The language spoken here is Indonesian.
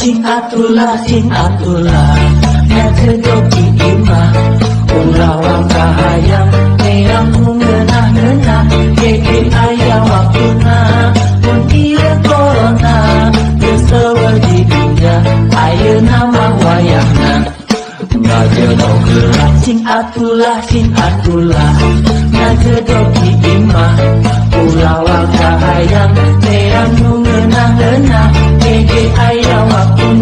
Sing atulah na kedoki imah ulawang kahayang neang ngenah-ngenah keke ayam waktuna mun ieu corona geus di dunia ayeuna mah wayahna ngajodoh gerak sing atulah na kedoki imah ulawang kahayang neang ngenah-ngenah keke ayam waktuna